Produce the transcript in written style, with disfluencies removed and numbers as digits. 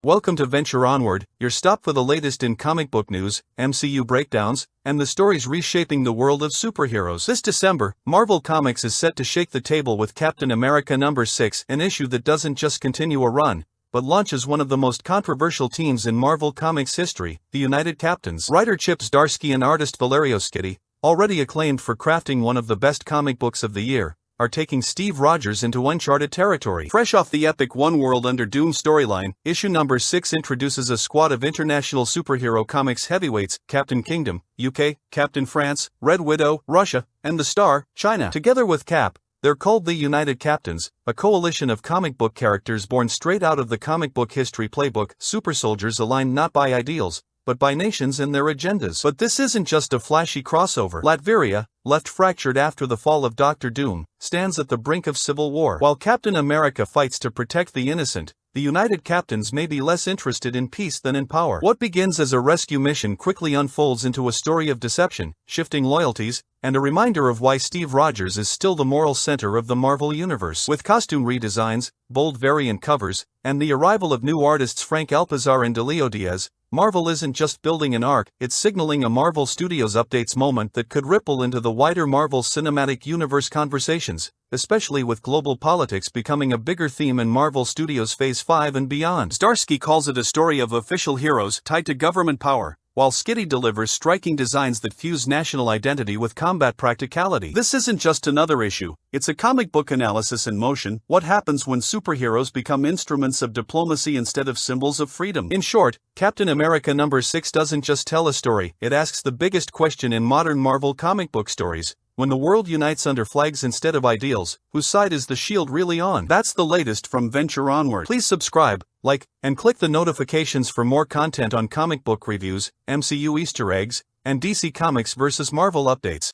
Welcome to Venture Onward, your stop for the latest in comic book news, MCU breakdowns, and the stories reshaping the world of superheroes. This December, Marvel Comics is set to shake the table with Captain America #6, an issue that doesn't just continue a run, but launches one of the most controversial teams in Marvel Comics history, the United Captains. Writer Chip Zdarsky and artist Valerio Schiti, already acclaimed for crafting one of the best comic books of the year, are taking Steve Rogers into uncharted territory. Fresh off the epic One World Under Doom storyline, issue #6 introduces a squad of international superhero comics heavyweights: Captain Kingdom, UK, Captain France, Red Widow, Russia, and the Star, China. Together with Cap, they're called the United Captains, a coalition of comic book characters born straight out of the comic book history playbook, super soldiers aligned not by ideals, but by nations and their agendas. But this isn't just a flashy crossover. Latveria, left fractured after the fall of Dr. Doom, stands at the brink of civil war. While Captain America fights to protect the innocent, the United Captains may be less interested in peace than in power. What begins as a rescue mission quickly unfolds into a story of deception, shifting loyalties, and a reminder of why Steve Rogers is still the moral center of the Marvel Universe. With costume redesigns, bold variant covers, and the arrival of new artists Frank Alpizar and Delio Diaz, Marvel isn't just building an arc, it's signaling a Marvel Studios updates moment that could ripple into the wider Marvel Cinematic Universe conversations, especially with global politics becoming a bigger theme in Marvel Studios Phase 5 and beyond. Zdarsky calls it a story of official heroes tied to government power, while Schiti delivers striking designs that fuse national identity with combat practicality. This isn't just another issue, it's a comic book analysis in motion: what happens when superheroes become instruments of diplomacy instead of symbols of freedom. In short, Captain America #6 doesn't just tell a story, it asks the biggest question in modern Marvel comic book stories: when the world unites under flags instead of ideals, whose side is the shield really on? That's the latest from Venture Onward. Please subscribe, like, and click the notifications for more content on comic book reviews, MCU Easter eggs, and DC Comics vs. Marvel updates.